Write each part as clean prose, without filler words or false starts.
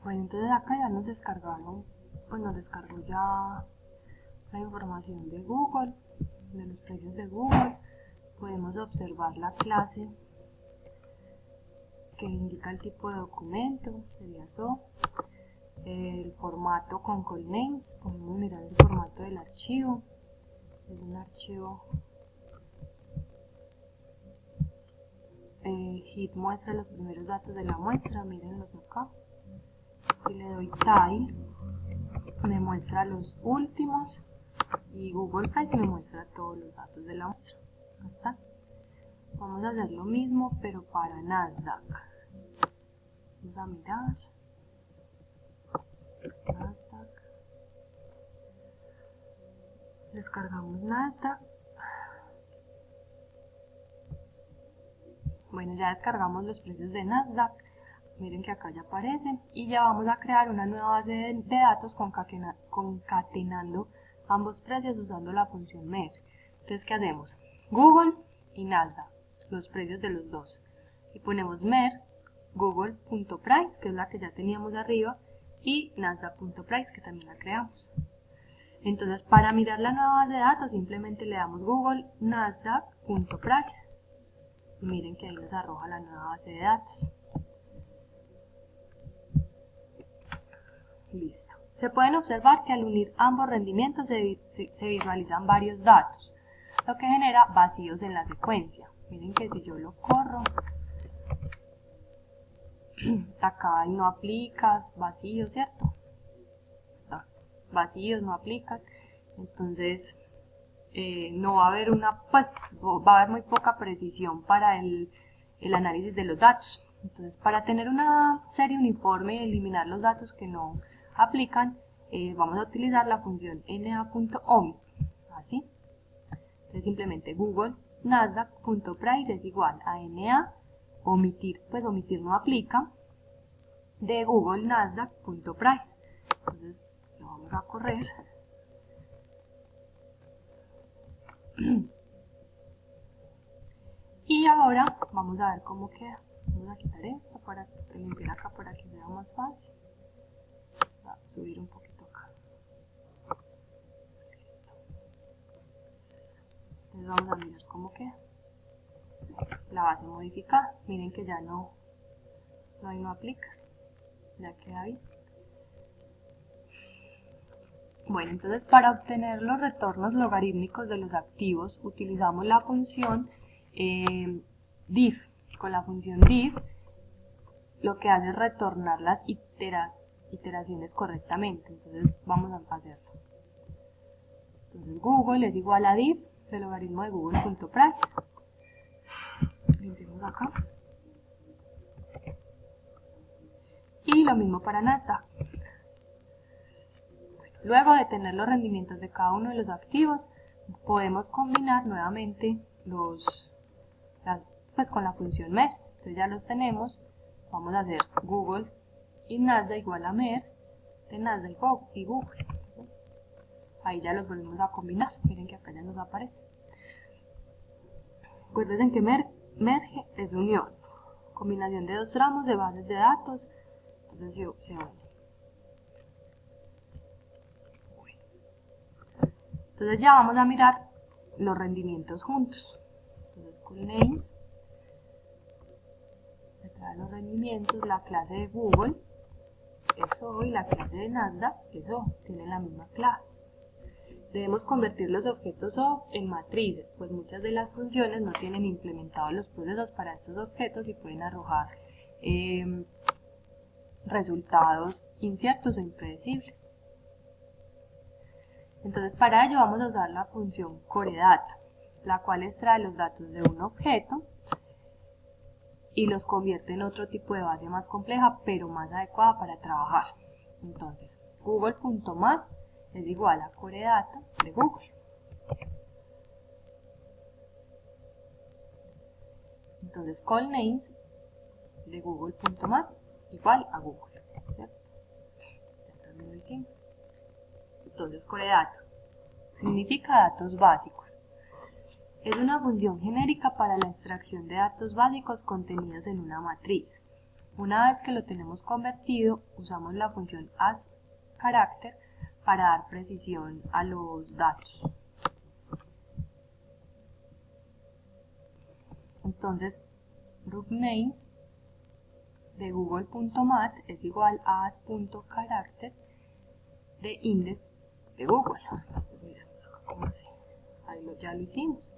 Bueno, entonces acá ya nos descargaron, pues nos descargó ya la información de Google, de los precios de Google. Podemos observar la clase que indica el tipo de documento, sería SO, el formato con callnames, podemos mirar el formato del archivo, es un archivo HIT muestra los primeros datos de la muestra, mírenlos acá. Si le doy Tile, me muestra los últimos y Google Price me muestra todos los datos de la muestra. Acá está. Vamos a hacer lo mismo pero para Nasdaq. Vamos a mirar Nasdaq. Descargamos Nasdaq. Bueno, ya descargamos los precios de Nasdaq. Miren que acá ya aparecen y ya vamos a crear una nueva base de datos concatenando ambos precios usando la función MER. Entonces, ¿qué hacemos? Google y Nasdaq, los precios de los dos. Y ponemos MER, Google.price, que es la que ya teníamos arriba, y Nasdaq.price, que también la creamos. Entonces, para mirar la nueva base de datos, simplemente le damos Google Nasdaq.price. Y miren que ahí nos arroja la nueva base de datos. Listo. Se pueden observar que al unir ambos rendimientos se visualizan varios datos, lo que genera vacíos en la secuencia. Miren que si yo lo corro, acá hay no aplicas, vacíos, ¿cierto? Vacíos, no aplican. Entonces, no va a haber pues va a haber muy poca precisión para el análisis de los datos. Entonces, para tener una serie uniforme y eliminar los datos que no aplican, vamos a utilizar la función na.omit, así. Entonces, simplemente Google Nasdaq.price es igual a na, omitir, pues omitir no aplica, de Google Nasdaq.price. Entonces, lo vamos a correr. Y ahora vamos a ver cómo queda. Vamos a quitar esto para limpiar acá para que sea más fácil. Voy a subir un poquito acá. Entonces vamos a mirar cómo queda. La base modificada. Miren que ya no hay no aplicas. Ya queda bien. Bueno, entonces para obtener los retornos logarítmicos de los activos utilizamos la función diff. Con la función diff lo que hace es retornar las iteraciones correctamente. Entonces vamos a hacerlo. Entonces Google es igual a diff del logaritmo de Google.price. Limpiemos acá. Y lo mismo para Nasdaq. Luego de tener los rendimientos de cada uno de los activos, podemos combinar nuevamente pues con la función MERS. Entonces ya los tenemos. Vamos a hacer Google y Nasdaq igual a MER de Nasdaq y Google. Ahí ya los volvemos a combinar. Miren que acá ya nos aparece. Recuerden que merge es unión. Combinación de dos tramos de bases de datos. Entonces se une. Entonces ya vamos a mirar los rendimientos juntos. Entonces callnames, me trae los rendimientos, la clase de Google, eso, y la clase de Nasdaq, eso, tienen la misma clase. Debemos convertir los objetos O en matrices, pues muchas de las funciones no tienen implementados los procesos para estos objetos y pueden arrojar resultados inciertos o impredecibles. Entonces para ello vamos a usar la función coreData, la cual extrae los datos de un objeto y los convierte en otro tipo de base más compleja pero más adecuada para trabajar. Entonces google.mat es igual a coreData de Google. Entonces callnames de google.mat igual a Google, ¿cierto? Ya también lo hicimos. Entonces, coreData significa datos básicos. Es una función genérica para la extracción de datos básicos contenidos en una matriz. Una vez que lo tenemos convertido, usamos la función asCharacter para dar precisión a los datos. Entonces, rootnames de google.mat es igual a as.character de index de Google. Entonces, miremos acá cómo se, ahí ya lo hicimos.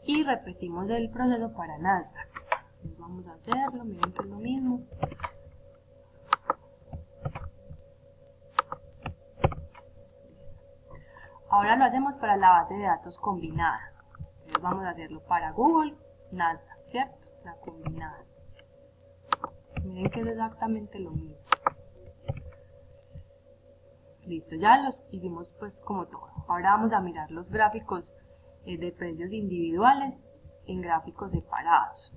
Y repetimos el proceso para Nasdaq. Entonces, vamos a hacerlo, miren que es lo mismo. Ahora lo hacemos para la base de datos combinada. Entonces vamos a hacerlo para Google, Nasdaq, ¿cierto? La combinada. Miren que es exactamente lo mismo. Listo, ya los hicimos pues como todo. Ahora vamos a mirar los gráficos de precios individuales en gráficos separados.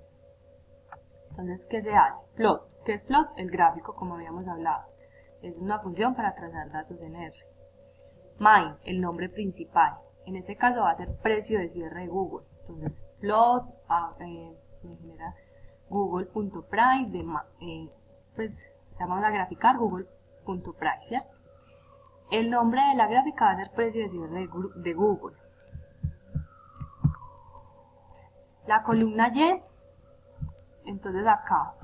Entonces, ¿qué se hace? Plot. ¿Qué es plot? El gráfico, como habíamos hablado. Es una función para trazar datos en R. Main, el nombre principal. En este caso va a ser precio de cierre de Google. Entonces, plot, me genera google.price, pues vamos a graficar google.price, ¿cierto? El nombre de la gráfica va a ser precio de cierre de Google. La columna Y, entonces acá,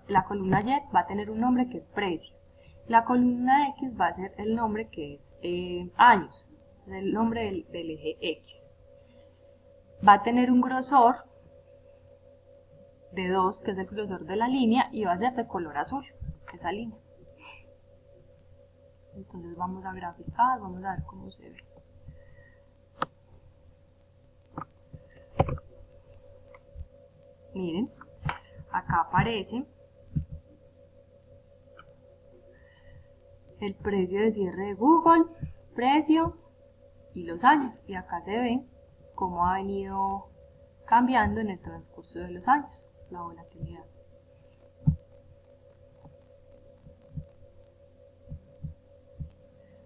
la columna Y va a tener un nombre que es precio. La columna X va a ser el nombre que es años, el nombre del eje X. Va a tener un grosor de 2, que es el grosor de la línea, y va a ser de color azul, esa línea. Entonces vamos a graficar, vamos a ver cómo se ve. Miren, acá aparece el precio de cierre de Google, precio y los años. Y acá se ve cómo ha venido cambiando en el transcurso de los años, la volatilidad.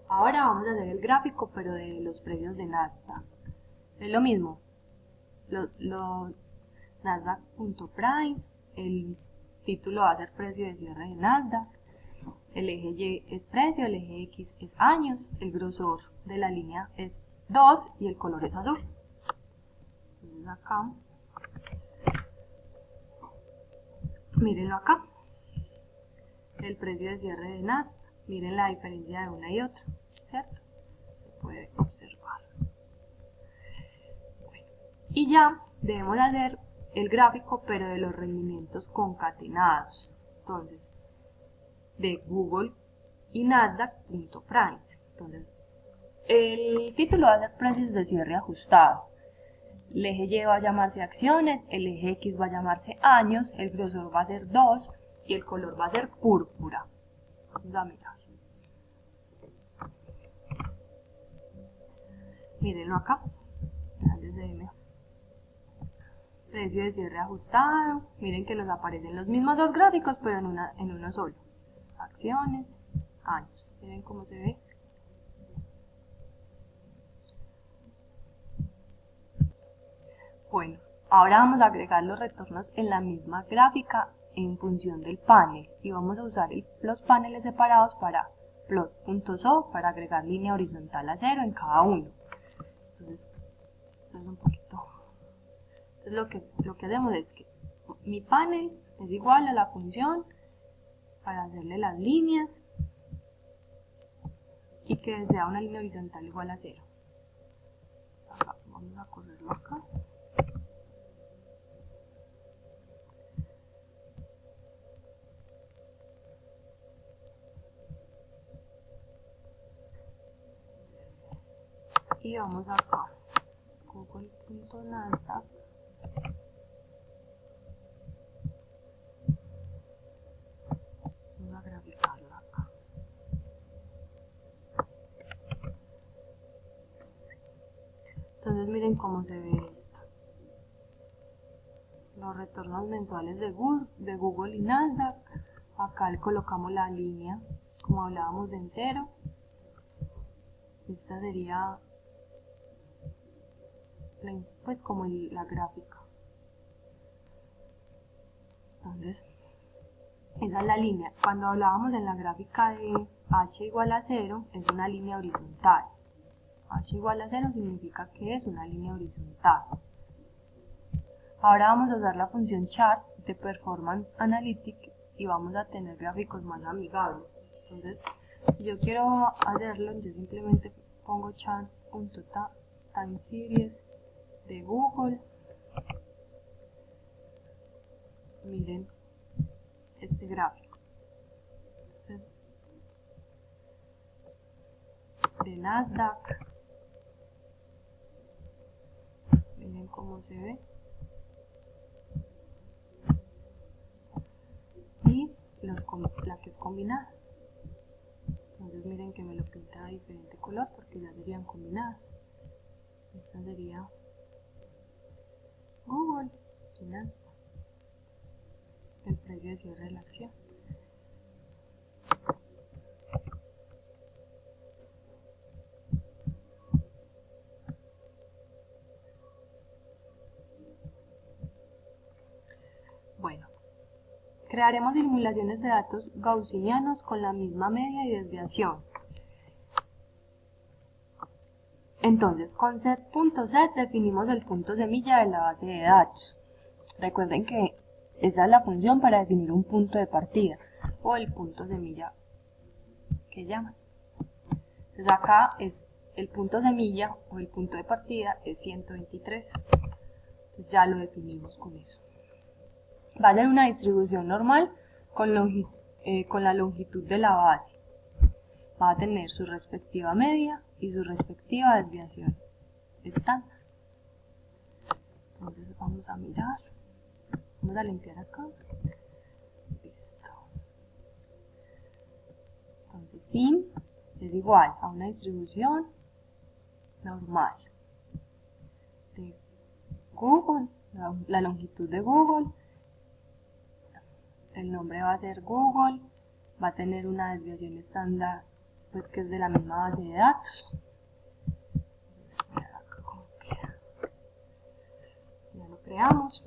Ahora vamos a hacer el gráfico, pero de los precios de Nasdaq. Es lo mismo. Nasdaq.price, el título va a ser precio de cierre de Nasdaq. El eje Y es precio, el eje X es años, el grosor de la línea es 2 y el color es azul. Entonces acá, mírenlo acá, el precio de cierre de Nasdaq, miren la diferencia de una y otra, ¿cierto? Se puede observar. Bueno, y ya debemos hacer el gráfico, pero de los rendimientos concatenados. Entonces, de Google y Nasdaq.price. Entonces, el título va a ser precios de cierre ajustado. El eje Y va a llamarse acciones, el eje X va a llamarse años, el grosor va a ser 2 y el color va a ser púrpura. Vamos a mirar. Mírenlo acá. Precio de cierre ajustado. Miren que nos aparecen los mismos dos gráficos, pero en uno solo. Acciones, años. Miren cómo se ve. Bueno, ahora vamos a agregar los retornos en la misma gráfica en función del panel. Y vamos a usar los paneles separados para plot.so para agregar línea horizontal a 0 en cada uno. Entonces, esto es un poquito. Entonces lo que hacemos es que mi panel es igual a la función para hacerle las líneas y que sea una línea horizontal igual a 0. Acá, vamos a correrlo acá. Y vamos acá, google.nasdaq. Vamos a graficarlo acá. Entonces miren cómo se ve esto. Los retornos mensuales de Google y Nasdaq. Acá le colocamos la línea, como hablábamos en 0. Esta sería pues como la gráfica. Entonces Esa es la línea. Cuando hablábamos en la gráfica de h igual a 0, es una línea horizontal. H igual a 0 significa que es una línea horizontal. Ahora vamos a usar la función chart de Performance Analytics y vamos a tener gráficos más amigables. Entonces, si yo quiero hacerlo, yo simplemente pongo chart.time series de Google. Miren este gráfico. Entonces, de Nasdaq. Miren cómo se ve. Y la que es combinada. Entonces miren que me lo pinta de diferente color porque ya serían combinadas. Esta sería Google y Nasdaq. El precio de cierre de la acción. Bueno, crearemos simulaciones de datos gaussianos con la misma media y desviación. Entonces, con set.set definimos el punto semilla de la base de datos. Recuerden que esa es la función para definir un punto de partida o el punto semilla que llaman. Entonces acá es el punto semilla o el punto de partida es 123. Entonces ya lo definimos con eso. Va a ser una distribución normal con la longitud de la base. Va a tener su respectiva media y su respectiva desviación estándar. Entonces vamos a mirar. Vamos a limpiar acá. Listo. Entonces sin es igual a una distribución normal de Google, la longitud de Google, el nombre va a ser Google, va a tener una desviación estándar pues que es de la misma base de datos. Ya lo creamos.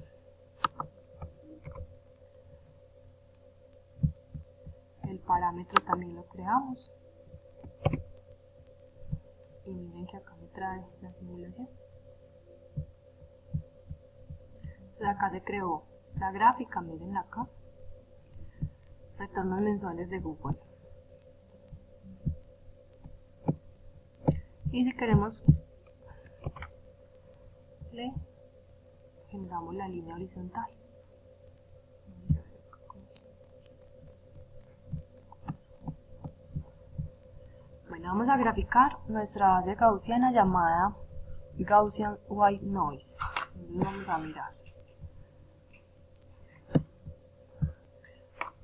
El parámetro también lo creamos. Y miren que acá me trae la simulación. Entonces acá se creó la gráfica, miren acá. Retornos mensuales de Google. Y si queremos, le generamos la línea horizontal. Bueno, vamos a graficar nuestra base gaussiana llamada Gaussian White Noise. Entonces vamos a mirar.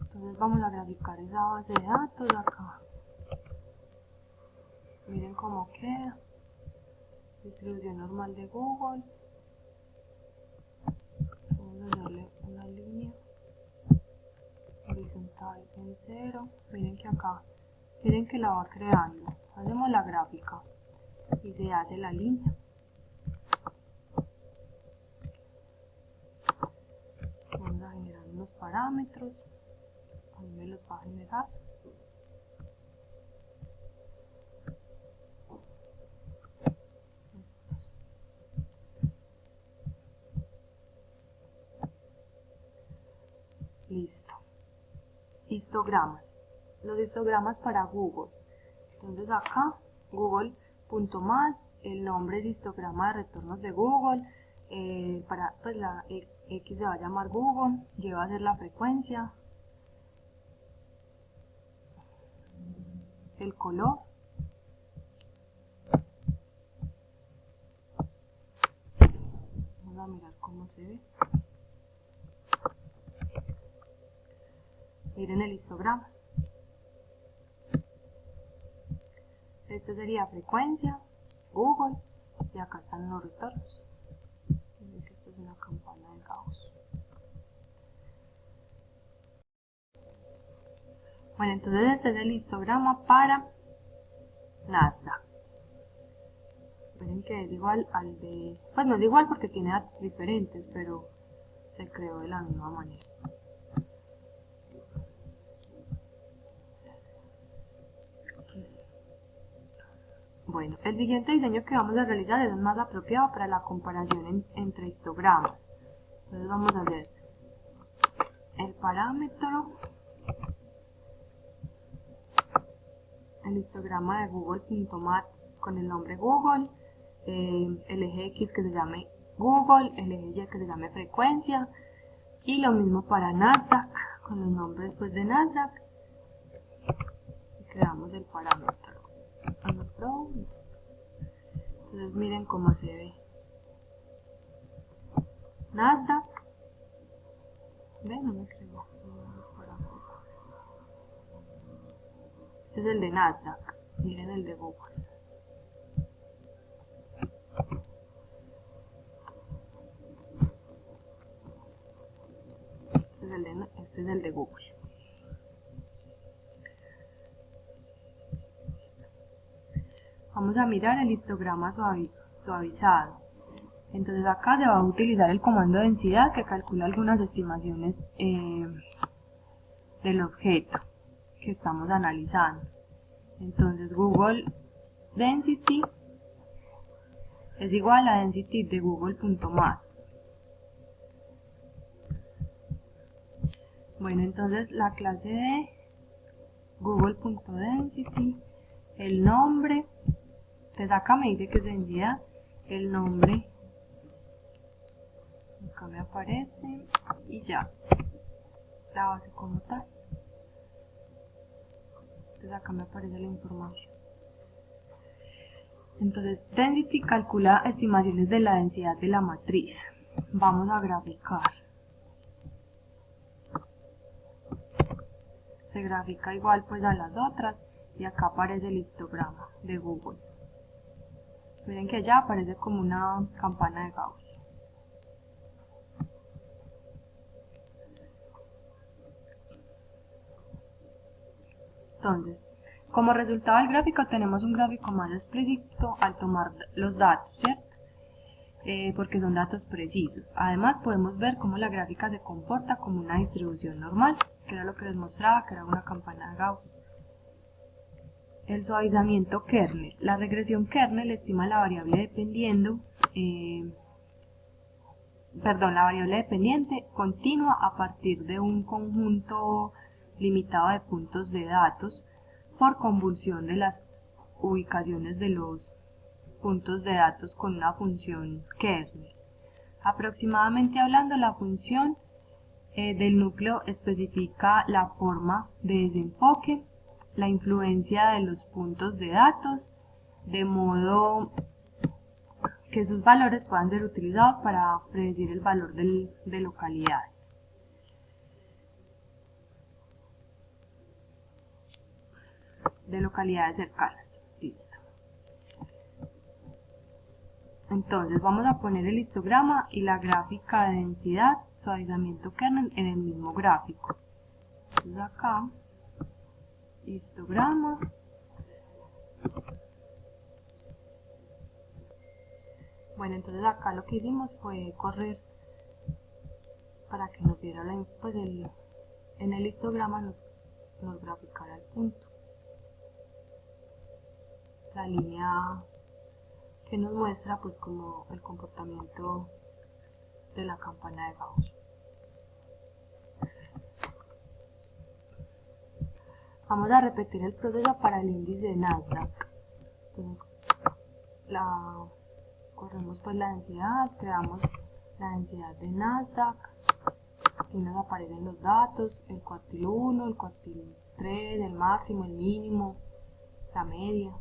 Entonces vamos a graficar esa base de datos acá. Miren cómo queda. Distribución normal de Google. Vamos a darle una línea horizontal en 0. Miren que acá, miren que la va creando. Hacemos la gráfica y se hace la línea. Vamos a generar unos parámetros. A mí me los va a generar. Listo. Histogramas. Los histogramas para Google. Entonces acá, google.mal, el nombre es histograma de retornos de Google. Pues la X se va a llamar Google, Y va a ser la frecuencia, el color, vamos a mirar cómo se ve. Miren el histograma. Este sería frecuencia, Google, y acá están los retornos. Miren que esto es una campana de Gauss. Bueno, entonces este es el histograma para Nasdaq. Miren que es igual al de... Pues no es igual porque tiene datos diferentes, pero se creó de la misma manera. Bueno, el siguiente diseño que vamos a realizar es el más apropiado para la comparación entre histogramas. Entonces vamos a hacer el parámetro, el histograma de google.mat con el nombre Google, el eje X que se llame Google, el eje Y que se llame frecuencia, y lo mismo para Nasdaq, con los nombres pues de Nasdaq, y creamos el parámetro. Entonces miren cómo se ve Nasdaq. ¿Ven? No me creo. Este es el de Nasdaq. Miren el de Google. Este es el de Google. Vamos a mirar el histograma suavizado. Entonces acá se va a utilizar el comando densidad que calcula algunas estimaciones del objeto que estamos analizando. Entonces Google Density es igual a Density de Google.mat. Bueno, entonces la clase de Google.Density, el nombre, entonces acá me dice que es densidad, el nombre, acá me aparece y ya, la base como tal. Entonces acá me aparece la información. Entonces Density calcula estimaciones de la densidad de la matriz. Vamos a graficar. Se grafica igual pues a las otras y acá aparece el histograma de Google. Miren que ya aparece como una campana de Gauss. Entonces, como resultado del gráfico tenemos un gráfico más explícito al tomar los datos, ¿cierto? Porque son datos precisos. Además podemos ver cómo la gráfica se comporta como una distribución normal, que era lo que les mostraba, que era una campana de Gauss. El suavizamiento kernel. La regresión kernel estima la variable dependiente continua a partir de un conjunto limitado de puntos de datos por convolución de las ubicaciones de los puntos de datos con una función kernel. Aproximadamente hablando, la función del núcleo especifica la forma de desenfoque, la influencia de los puntos de datos, de modo que sus valores puedan ser utilizados para predecir el valor de localidades. Cercanas. Listo. Entonces vamos a poner el histograma y la gráfica de densidad, suavizamiento kernel en el mismo gráfico. Entonces acá, histograma. Bueno, entonces acá lo que hicimos fue correr para que nos diera pues en el histograma nos graficara el punto. La línea que nos muestra pues como el comportamiento de la campana de Gauss. Vamos a repetir el proceso para el índice de Nasdaq. Entonces corremos pues la densidad, creamos la densidad de Nasdaq, aquí nos aparecen los datos, el cuartil 1, el cuartil 3, el máximo, el mínimo, la media.